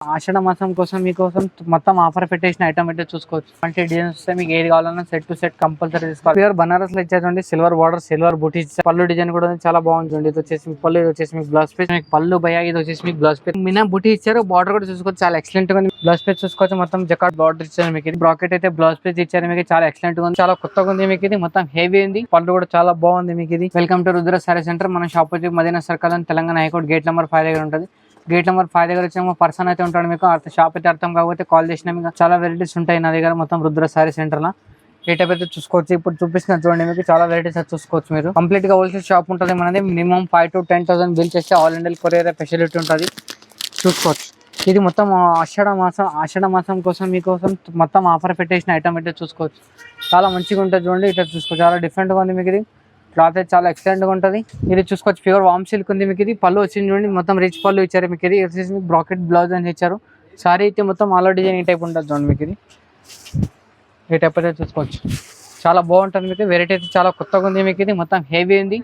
ఆషాఢ మాసం కోసం మీకోసం మొత్తం ఆఫర్ పెట్టేసిన ఐటమ్ అయితే చూసుకోవచ్చు. అంటే డిజైన్స్ వస్తే మీకు ఏది కావాలన్నా సెట్ టు సెట్ కంపల్సరీ తీసుకోవాలి. ప్యూర్ బనారస్ లో ఇచ్చేదండి. సిల్వర్ బార్డర్, సిల్వర్ బూటీ పళ్ళు డిజైన్ కూడా చాలా బాగుంటుంది. ఇది వచ్చేసి మీకు పళ్ళు, ఇది వచ్చేసి మీకు బ్లౌజ్ పీస్, మీకు పళ్ళు భయ, ఇది వచ్చేసి మీకు బ్లౌజ్ పీస్ మినా బూటీ ఇచ్చారు. బార్డర్ కూడా చూసుకోవచ్చు, చాలా ఎక్సలెంట్ గా ఉంది. బ్లౌజ్ పీస్ చూసుకోవచ్చు, మొత్తం జకాట్ బార్డర్ ఇచ్చారు. మీకు ఇది బ్రాకెట్ అయితే బ్లౌజ్ పీస్ ఇచ్చారు. మీకు చాలా ఎక్సలెంట్ గా ఉంది, చాలా కొత్తగా ఉంది. మీకు ఇది మొత్తం హెవీ ఉంది. పళ్ళు కూడా చాలా బాగుంది. మీకు ఇది welcome to Rudra sorry centre. మన షాప్ వచ్చి మదీనా సర్కల్ అని తెలంగాణ హైకోర్టు గేట్ నెంబర్ 5 దగ్గర ఉంటుంది. గేట్ నెంబర్ 5 దగ్గర వచ్చేమో పర్సన్ అయితే ఉంటాడు. మీకు షాప్ అయితే అర్థం కాకపోతే కాల్ చేసినా మీకు చాలా వెరైటీస్ ఉంటాయి నా దగ్గర మొత్తం రుద్ర సారీ సెంటర్ లో. ఏ టైప్ అయితే చూసుకోవచ్చు. ఇప్పుడు చూపిస్తున్నా చూడండి, మీకు చాలా వెరైటీస్ అయితే చూసుకోవచ్చు. మీరు కంప్లీట్ గా హోల్సేల్ షాప్ ఉంటుంది మనది. మినిమం 5 to 10,000 బిల్ చేస్తే ఆల్ ఇండియా కొరియర్ ఫెసిలిటీ ఉంటుంది. చూసుకోవచ్చు. ఇది మొత్తం ఆషాఢ మాసం కోసం మీకోసం మొత్తం ఆఫర్ పెట్టేసిన ఐటమ్ అయితే చూసుకోవచ్చు. చాలా మంచిగా ఉంటుంది చూడండి. ఇట్లా చూసుకోవచ్చు, చాలా డిఫరెంట్ గా ఉంది. మీకు ఇది క్లాత్ అయితే చాలా ఎక్సలెంట్ గా ఉంటుంది. ఇది చూసుకోవచ్చు, ప్యూర్ వామ్ సిల్క్ ఉంది. మీకు ఇది పళ్ళు వచ్చింది చూడండి, మొత్తం రిచ్ పళ్ళు ఇచ్చారు. మీకు ఇది వచ్చేసి మీకు బ్రాకెట్ బ్లౌజ్ అని ఇచ్చారు. సారీ అయితే మొత్తం ఆల్ డిజైన్ ఈ టైప్ ఉంటుంది చూడండి. మీకు ఇది ఈ టైప్ అయితే చూసుకోవచ్చు, చాలా బాగుంటుంది. మీకు వెరైటీ అయితే చాలా కొత్తగా ఉంది. మీకు ఇది మొత్తం హెవీ ఉంది.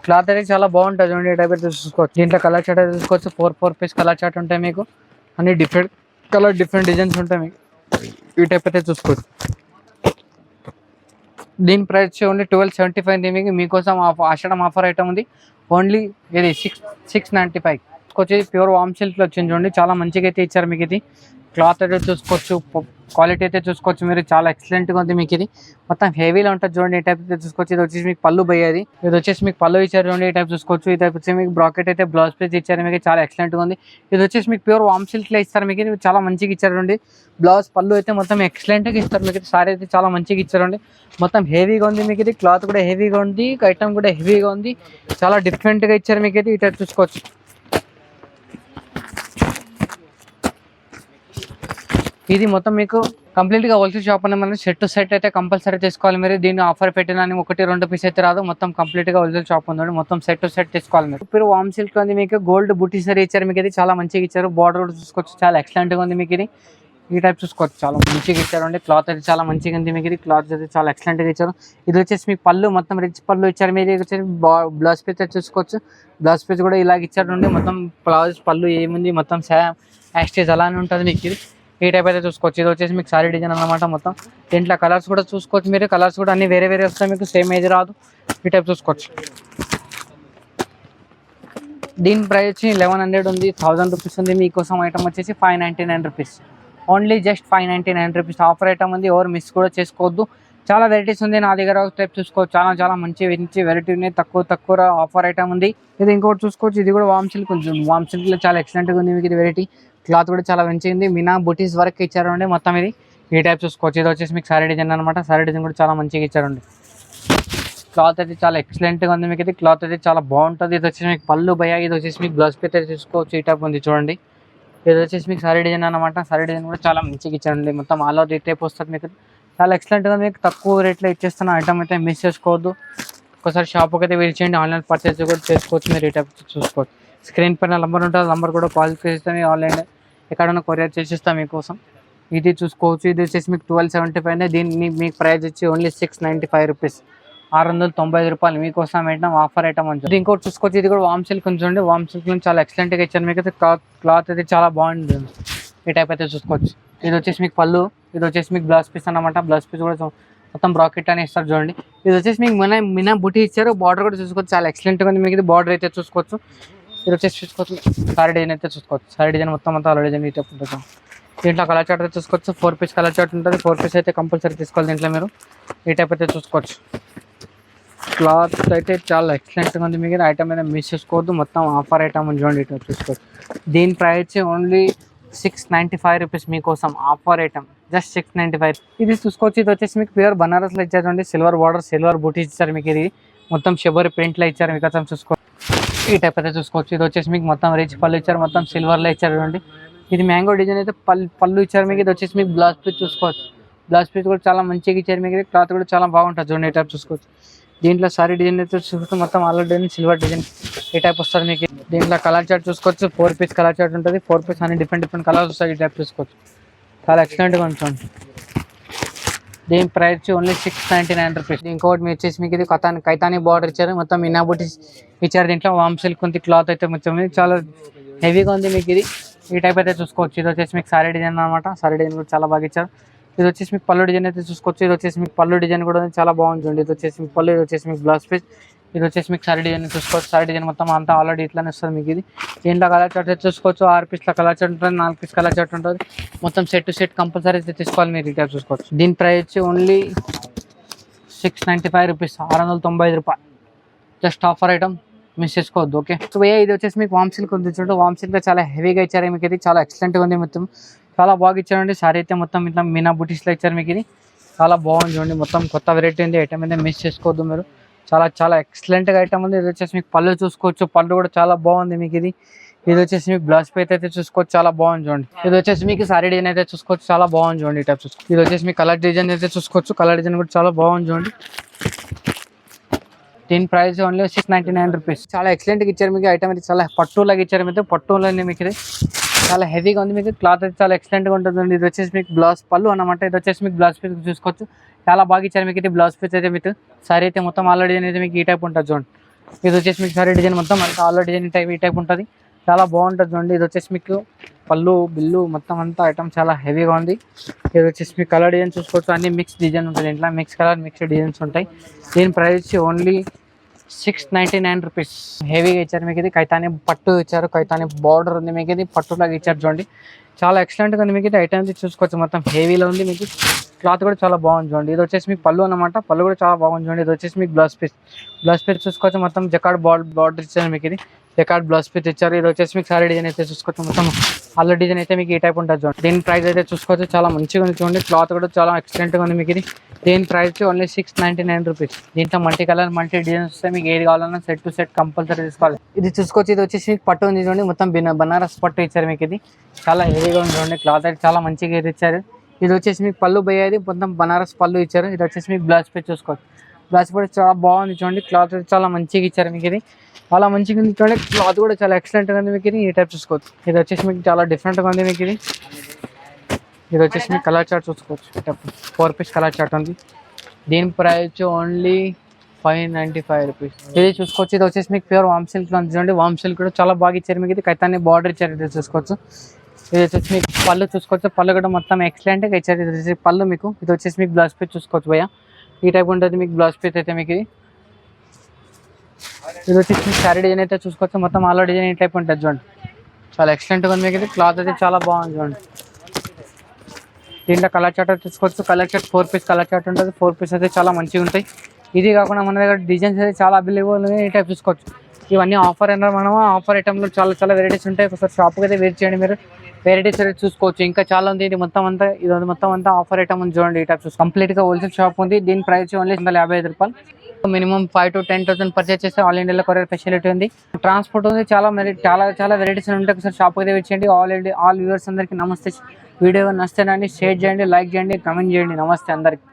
క్లాత్ అయితే చాలా బాగుంటుంది చూడండి. ఈ టైప్ అయితే చూసుకోవచ్చు. దీంట్లో కలర్ చార్ట్ అయితే చూసుకోవచ్చు. 4 పీస్ కలర్ చార్ట్ ఉంటాయి. మీకు అన్ని డిఫరెంట్ కలర్, డిఫరెంట్ డిజైన్స్ ఉంటాయి. మీకు ఈ టైప్ అయితే చూసుకోవచ్చు. దీని ప్రైస్ ఓన్లీ 1275 ఉంది. మీకోసం ఆషాఢం ఆఫర్ ఐటమ్ ఉంది. ఓన్లీ ఇది 695 వచ్చి ప్యూర్ వామ్ సిల్క్ లో వచ్చింది చూడండి. చాలా మంచిగా అయితే ఇచ్చారు. మీకు ఇది క్లాత్ అయితే చూసుకోవచ్చు, క్వాలిటీ అయితే చూసుకోవచ్చు. మీరు చాలా ఎక్సలెంట్ గా ఉంది. మీకు ఇది మొత్తం హెవీలో ఉంటుంది చూడండి. ఈ టైప్ అయితే చూసుకోవచ్చు. ఇది వచ్చేసి మీకు పళ్ళు పోయేది, ఇది వచ్చేసి మీకు పళ్ళు ఇచ్చారు చూడండి. ఈ టైప్ చూసుకోవచ్చు. ఈ టైప్ వచ్చి మీకు బ్రాకెట్ అయితే బ్లౌజ్ పీస్ ఇచ్చారు. మీకు చాలా ఎక్సలెంట్ గా ఉంది. ఇది వచ్చేసి మీకు ప్యూర్ వామ్ సిల్క్ లో ఇస్తారు. మీకు ఇది చాలా మంచిగా ఇచ్చారు చూడండి. బ్లౌజ్ పళ్ళు అయితే మొత్తం ఎక్సలెంట్ గా ఇస్తారు. మీకు సారీ అయితే చాలా మంచిగా ఇచ్చారండి. మొత్తం హెవీగా ఉంది. మీకు ఇది క్లాత్ కూడా హెవీగా ఉంది, ఐటమ్ కూడా హెవీగా ఉంది. చాలా డిఫరెంట్ గా ఇచ్చారు. మీకు ఇది ఈ టైప్ చూసుకోవచ్చు. ఇది మొత్తం మీకు కంప్లీట్ గా హోల్సేల్ షాప్ అనే మనం సెట్ టు సెట్ అయితే కంపల్సరీ తీసుకోవాలి. మీరు దీన్ని ఆఫర్ పెట్టిన 1-2 పీస్ అయితే రాదు. మొత్తం కంప్లీట్ గా హోల్సేల్ షాప్ ఉంది. మొత్తం సెట్ టు సెట్ తీసుకోవాలి. మీరు ఇప్పుడు వామ్ సిల్క్ ఉంది. మీకు గోల్డ్ బుటీ సరీ ఇచ్చారు. మీకు ఇది చాలా మంచిగా ఇచ్చారు. బార్డర్ కూడా చూసుకోవచ్చు, చాలా ఎక్సలెంట్ గా ఉంది. మీకు ఇది ఈ టైప్ చూసుకోవచ్చు, చాలా మంచిగా ఇచ్చారండి. క్లాత్ అయితే చాలా మంచిగా ఉంది. మీకు ఇది క్లాత్ అయితే చాలా ఎక్సలెంట్ గా ఇచ్చారు. ఇది వచ్చేసి మీకు పళ్ళు మొత్తం రిచ్ పళ్ళు ఇచ్చారు. మీరు వచ్చేసి బ్లౌజ్ పీస్ అయితే చూసుకోవచ్చు. బ్లౌజ్ పీస్ కూడా ఇలాగ ఇచ్చారండి. మొత్తం బ్లౌజ్ పళ్ళు ఏముంది మొత్తం యాస్టేజ్ అలానే ఉంటుంది. మీకు ఇది ఈ టైప్ అయితే చూసుకోవచ్చు. ఇది వచ్చేసి మీకు సారీ డిజైన్ అన్నమాట. మొత్తం దీంట్లో కలర్స్ కూడా చూసుకోవచ్చు. మీరు కలర్స్ కూడా అన్ని వేరే వేరే వస్తాయి. మీకు సేమ్ ఏజ్ రాదు. ఈ టైప్ చూసుకోవచ్చు. దీని ప్రైస్ వచ్చి 1100 ఉంది, 1000 రూపీస్ ఉంది. మీకోసం ఐటమ్ వచ్చేసి 599 rupees. Only just 599 rupees offer item ఉంది. ఎవరు మిస్ కూడా చేసుకోవద్దు. చాలా వెరైటీస్ ఉంది నా దగ్గర. టైప్ చూసుకోవచ్చు, చాలా మంచి వెరైటీ ఉన్నాయి. తక్కువ ఆఫర్ ఐటమ్ ఉంది. ఇది ఇంకోటి చూసుకోవచ్చు. ఇది కూడా వామ్ సిల్క్ ఉంది. వామ్ సిల్క్ లో చాలా ఎక్సలెంట్ గా ఉంది. మీకు ఇది వెరైటీ క్లాత్ కూడా చాలా మంచిగా ఉంది. మినా బుటీస్ వరకు ఇచ్చారండి మొత్తం. ఇది ఈ టైప్ చూసుకోవచ్చు. ఇది వచ్చేసి మీకు సారీ డిజైన్ అనమాట. సారీ డిజైన్ కూడా చాలా మంచిగా ఇచ్చారండి. క్లాత్ అయితే చాలా ఎక్సలెంట్ గా ఉంది. మీకు ఇది క్లాత్ అయితే చాలా బాగుంటుంది. ఇది వచ్చేసి మీకు పళ్ళు భయ, ఇది వచ్చేసి మీకు బ్లౌజ్ పీస్ అయితే చూసుకోవచ్చు. ఈ టైప్ ఉంది చూడండి. ఇది వచ్చేసి మీకు సారీ డిజైన్ అనమాట. సారీ డిజైన్ కూడా చాలా మంచిగా ఇచ్చారండి. మొత్తం ఆల్ ఓవర్ ఈ టైప్ వస్తుంది. మీకు చాలా ఎక్సలెంట్ గా మీకు తక్కువ రేట్లో ఇచ్చేస్తున్న ఐటమ్ అయితే మిస్ చేసుకోవద్దు. ఒకసారి షాప్కి అయితే విజిట్ చేయండి. ఆన్లైన్ పర్చేస్ కూడా చేసుకోవచ్చు. మీరు ఈ టైప్ చూసుకోవచ్చు. స్క్రీన్ పైన నంబర్ ఉంటుంది. నంబర్ కూడా కాల్ చేస్తే ఆన్లైన్ ఎక్కడన్నా కొరియర్ చేసిస్తాం మీకోసం. ఇది చూసుకోవచ్చు. ఇది వచ్చేసి మీకు 1275. దీన్ని మీకు ప్రైస్ వచ్చి ఓన్లీ 695 రూపీస్, 695 రూపాయలు. మీకోసం ఐటమ్ ఆఫర్ ఐటమ్ అని. ఇది ఇంకోటి చూసుకోవచ్చు. ఇది కూడా వామ్ సిల్క్ ఉంచండి. వామ్ సిల్క్ నుంచి చాలా ఎక్సలెంట్గా ఇచ్చారు. మీకు అయితే క్లాత్ అయితే చాలా బాగుంది. ఈ టైప్ అయితే చూసుకోవచ్చు. ఇది వచ్చేసి మీకు పళ్ళు, ఇది వచ్చేసి మీకు బ్లౌజ్ పీస్ అన్నమాట. బ్లౌజ్ పీస్ కూడా మొత్తం బ్రాకెట్ అని ఇస్తారు చూడండి. ఇది వచ్చేసి మీకు మినా బుటీ ఇచ్చారు. బార్డర్ కూడా చూసుకోవచ్చు, చాలా ఎక్సలెంట్గా ఉంది. మీకు ఇది బార్డర్ అయితే చూసుకోవచ్చు. ఇది వచ్చేసి చూసుకోవచ్చు. సారీ డిజైన్ అయితే చూసుకోవచ్చు. సారీ డిజైన్ మొత్తం ఆల్ డిజైన్ ఈ టైప్ ఉంటుంది. దీంట్లో కలర్ చార్ట్ అయితే చూసుకోవచ్చు. 4 పీస్ కలర్ చార్ట్ ఉంటుంది. 4 పీస్ అయితే కంపల్సరీ తీసుకోవాలి దీంట్లో మీరు. ఈ టైప్ అయితే చూసుకోవచ్చు. క్లాత్ అయితే చాలా ఎక్సలెంట్గా ఉంది. మీకు ఐటమ్ అయితే మిస్ చేసుకోవద్దు. మొత్తం ఆఫర్ ఐటమ్ చూడండి. ఇట్లా చూసుకోవచ్చు. దీని ప్రైస్ ఓన్లీ 695 రూపీస్. మీకోసం ఆఫర్ ఐటమ్ జస్ట్ 695. ఇది చూసుకోవచ్చు. ఇది వచ్చేసి మీకు ప్యూర్ బనారస్లో ఇచ్చారు చూడండి. సిల్వర్ బార్డర్, సిల్వర్ బూటీస్ ఇచ్చారు. మీకు ఇది మొత్తం షిబోరి ప్రింట్లో ఇచ్చారు. మీకు అసలు చూసుకోవచ్చు. ఈ టైప్ అయితే చూసుకోవచ్చు. ఇది వచ్చేసి మీకు మొత్తం రిచ్ పళ్ళు ఇచ్చారు. మొత్తం సిల్వర్లో ఇచ్చారు చూడండి. ఇది మ్యాంగో డిజైన్ అయితే పళ్ళు ఇచ్చారు. మీకు ఇది వచ్చేసి మీకు బ్లౌజ్ పీస్ చూసుకోవచ్చు. బ్లౌజ్ పీస్ కూడా చాలా మంచిగా ఇచ్చారు. మీకు క్లాత్ కూడా చాలా బాగుంటుంది చూడండి. ఈ టైప్ చూసుకోవచ్చు. దీంట్లో సారీ డిజైన్ అయితే చూసుకోవచ్చు. మొత్తం ఆల్ డిజైన్ సిల్వర్ డిజైన్ ఈ టైప్ వస్తుంది. మీకు దీంట్లో కలర్ చార్ట్ చూసుకోవచ్చు. 4 పీస్ కలర్ చార్ట్ ఉంటుంది. 4 పీస్ అన్ని డిఫరెంట్ కలర్స్ వస్తాయి. ఈ టైప్ చూసుకోవచ్చు. చాలా ఎక్సలెంట్గా ఉంటుంది. దీని ప్రైస్ ఓన్లీ 699 రూపీస్. ఇంకోటి మీరు వచ్చేసి మీకు ఇది కైతాని బార్డర్ ఇచ్చారు. మొత్తం మినా బుటీస్ ఇచ్చారు. దీంట్లో వామ్ సిల్క్ ఉంది. క్లాత్ అయితే మొత్తం చాలా హెవీగా ఉంది. మీకు ఇది ఈ టైప్ అయితే చూసుకోవచ్చు. ఇది వచ్చేసి మీకు సారీ డిజైన్ అనమాట. సారీ డిజైన్ కూడా చాలా బాగా ఇచ్చారు. ఇది వచ్చేసి మీకు పళ్ళు డిజైన్ అయితే చూసుకోవచ్చు. ఇది వచ్చేసి మీకు పళ్ళు డిజైన్ కూడా చాలా బాగుంది చూడండి. ఇది వచ్చేసి మీకు పళ్ళు, ఇది వచ్చేసి మీకు బ్లౌజ్ పీస్, ఇది వచ్చేసి మీకు సారీ డిజైన్ చూసుకోవచ్చు. సారీ డిజైన్ మొత్తం అంతా ఆల్రెడీ ఇట్లానే వస్తుంది మీకు. ఇది దీంట్లో కలర్ చార్ట్ అయితే చూసుకోవచ్చు. 6 పీస్ల కలర్ చార్ట్ ఉంటుంది, 4 పీస్ కలర్ చార్ట్ ఉంటుంది. మొత్తం సెట్ టు సెట్ కంపల్సరీ అయితే తీసుకోవాలి మీరు. ఈ టైప్ చూసుకోవచ్చు. దీని ప్రైస్ వచ్చి ఓన్లీ 695 రూపీస్, 695 రూపాయలు. జస్ట్ ఆఫర్ ఐటమ్, మిస్ చేసుకోవద్దు. ఓకే, సో ఇది వచ్చేసి మీకు వామ్ సిల్క్ ఉంది చూడండి. వామ్ సిల్క్ చాలా హెవీగా ఇచ్చారు మీకు. ఇది చాలా ఎక్సలెంట్గా ఉంది, మొత్తం చాలా బాగా ఇచ్చారండి. సారీ అయితే మొత్తం ఇట్లా మీనా బుటీస్లో ఇచ్చారు మీకు. ఇది చాలా బాగుంది చూడండి. మొత్తం కొత్త వెరైటీ ఉంది. ఐటమ్ అయితే మిస్ చేసుకోవద్దు మీరు. చాలా చాలా ఎక్సలెంట్గా ఐటమ్ ఉంది. ఇది వచ్చేసి మీకు పళ్ళు చూసుకోవచ్చు. పళ్ళు కూడా చాలా బాగుంది మీకు. ఇది వచ్చేసి మీకు బ్లౌజ్ పీస్ అయితే చూసుకోవచ్చు. చాలా బాగుంది చూడండి. ఇది వచ్చేసి మీకు సారీ డిజైన్ అయితే చూసుకోవచ్చు. చాలా బాగుంది చూడండి. ఈ టైప్ చూసుకోవచ్చు. ఇది వచ్చేసి మీకు కలర్ డిజైన్ అయితే చూసుకోవచ్చు. కలర్ డిజైన్ కూడా చాలా బాగుంది చూడండి. దీని ప్రైస్ ఓన్లీ 699 రూపీస్. చాలా ఎక్సలెంట్గా ఇచ్చారు మీకు. ఐటమ్ అయితే చాలా పట్టులాగా ఇచ్చారు మీకు. పట్టులోనే మీకు ఇది చాలా హెవీగా ఉంది మీకు. క్లాత్ అయితే చాలా ఎక్సలెంట్గా ఉంటుంది. ఇది వచ్చేసి మీకు బ్లౌజ్ పళ్ళు అనమాట. ఇది వచ్చేసి మీకు బ్లౌజ్ పీస్ చూసుకోవచ్చు. చాలా బాగా ఇచ్చారు మీకు. ఇది బ్లౌజ్ పీస్ అయితే మీకు. సారీ అయితే మొత్తం ఆల్రెడీ డిజైన్ అయితే మీకు ఈ టైప్ ఉంటుంది చూడండి. ఇది వచ్చేసి మీకు సారీ డిజైన్ మొత్తం అంతా ఆల్రెడీ డిజైన్ టైప్ ఈ టైప్ ఉంటుంది. చాలా బాగుంటుంది చూడండి. ఇది వచ్చేసి మీకు పళ్ళు బిల్లు మొత్తం అంతా ఐటమ్ చాలా హెవీగా ఉంది. ఇది వచ్చేసి మీకు కలర్ డిజైన్ చూసుకోవచ్చు. అన్ని మిక్స్ డిజైన్ ఉంటుంది. ఇంట్లో మిక్స్ కలర్ మిక్స్ డిజైన్స్ ఉంటాయి. దీని ప్రైస్ ఓన్లీ 699 రూపీస్. హెవీగా ఇచ్చారు మీకు. ఇది కైతాని పట్టు ఇచ్చారు. కైతాని బార్డర్ ఉంది మీకు. ఇది పట్టులాగా ఇచ్చారు చూడండి. చాలా ఎక్సలెంట్గా ఉంది మీకు. ఇది ఐటమ్ చూసుకోవచ్చు. మొత్తం హెవీలో ఉంది మీకు. క్లాత్ కూడా చాలా బాగుంది చూడండి. ఇది వచ్చేసి మీకు పళ్ళు అనమాట. పళ్ళు కూడా చాలా బాగుంది చూడండి. ఇది వచ్చేసి మీకు బ్లౌజ్ పీస్. బ్లౌజ్ పీస్ చూసుకోవచ్చు. మొత్తం జకార్డ్ బార్డర్ ఇచ్చారు మీకు. ఇది జకార్డ్ బ్లౌజ్ పీస్ ఇచ్చారు. ఇది వచ్చేసి మీకు సారీ డిజైన్ అయితే చూసుకోవచ్చు. మొత్తం ఆల్రెడీ డిజైన్ అయితే మీకు ఈ టైప్ ఉంటుంది చూడండి. దీని ప్రైస్ అయితే చూసుకోవచ్చు. చాలా మంచిగా ఉంది చూడండి. క్లాత్ కూడా చాలా ఎక్సలెంట్గా ఉంది మీకు. ఇది దీని ప్రైస్ ఓన్లీ 699 రూపీస్. దీంట్లో మల్టీ కలర్ మల్టీ డిజైన్స్ వస్తే మీకు ఏది కావాలన్నా సెట్ టు సెట్ కంపల్సరీ తీసుకోవాలి. ఇది చూసుకోవచ్చు. ఇది వచ్చేసి మీకు పట్టు ఉంది చూడండి. మొత్తం బనారస్ పట్టు ఇచ్చారు మీకు. ఇది చాలా హెవీగా ఉంది చూడండి. క్లాత్ అయితే చాలా మంచిగా ఇచ్చారు. ఇది వచ్చేసి మీకు పళ్ళు పోయేది మొత్తం బనారస్ పళ్ళు ఇచ్చారు. ఇది వచ్చేసి మీకు బ్లౌజ్ పీస్ చూసుకోవచ్చు. బ్లౌజ్ పీస్ చాలా బాగుంది చూడండి. క్లాత్ అయితే చాలా మంచిగా ఇచ్చారు మీకు. ఇది చాలా మంచిగా ఉంది చూడండి. క్లాత్ కూడా చాలా ఎక్సలెంట్గా ఉంది మీకు. ఇది ఈ టైప్ చూసుకోవచ్చు. ఇది వచ్చేసి మీకు చాలా డిఫరెంట్గా ఉంది మీకు. ఇది వచ్చేసి మీకు కలర్ చార్ట్ చూసుకోవచ్చు. 4 పీస్ కలర్ చార్ట్ ఉంది. దీని ప్రైస్ ఓన్లీ 595 రూపీస్. ఇది చూసుకోవచ్చు. ఇది వచ్చేసి మీకు ప్యూర్ వామ్ సిల్క్లో ఉంది చూడండి. వామ్ సిల్క్ కూడా చాలా బాగా ఇచ్చారు మీకు. ఇది కైతాన్ని బార్డర్ ఇచ్చారు. ఇది చూసుకోవచ్చు. ఇది వచ్చేసి మీకు పళ్ళు చూసుకోవచ్చు. పళ్ళు కూడా మొత్తం ఎక్సలెంట్గా ఇచ్చారు. ఇది వచ్చేసి పళ్ళు మీకు. ఇది వచ్చేసి మీకు బ్లౌజ్ పీస్ చూసుకోవచ్చు భయ్య. ఈ టైప్ ఉంటుంది మీకు బ్లౌజ్ పీస్ అయితే మీకు. ఇది వచ్చేసి మీకు సారీ డిజైన్ అయితే చూసుకోవచ్చు. మొత్తం ఆల్రెడీ డిజైన్ ఈ టైప్ ఉంటుంది చూడండి. చాలా ఎక్సలెంట్గా ఉంది మీకు. ఇది క్లాత్ అయితే చాలా బాగుంది చూడండి. దీంట్లో కలర్ చార్ట్ తీసుకోవచ్చు. Colour chart 4 piece colour chart ఉంటుంది. 4 పీస్ అయితే చాలా మంచిగా ఉంటాయి. ఇది కాకుండా మన దగ్గర డిజైన్స్ అయితే చాలా అవైలబుల్ ఉన్నాయి. ఈ టైప్ చూసుకోవచ్చు. ఇవన్నీ ఆఫర్ అయినా మనం ఆఫర్ ఐటెంలో చాలా చాలా వెరైటీస్ ఉంటాయి. ఒకసారి షాప్కి అయితే వెయిట్ చేయండి మీరు. వెరైటీస్ అయితే చూసుకోవచ్చు. ఇంకా చాలా ఉంది. ఇది మొత్తం అంతా ఆఫర్ ఐటమ్ ఉంది చూడండి. ఈ టైప్ చూసి కంప్లీట్గా హోల్సేల్ షాప్ ఉంది. దీని ప్రైస్ ఓన్లీ 155 రూపాయలు. మినిమం 5 to 10,000 పర్చేస్ చేస్తే ఆల్ ఇండియాలో కొరియర్ ఫెసిలిటీ ఉంది. ట్రాన్స్పోర్ట్ ఉంది. చాలా వెరైటీస్ ఉంటాయి. ఒకసారి షాప్కి అయితే వెయిట్ చేయండి. ఆల్ వ్యూవర్స్ అందరికీ నమస్తే. వీడియో నచ్చితేనండి షేర్ చేయండి, లైక్ చేయండి, కామెంట్ చేయండి. నమస్తే అందరికి.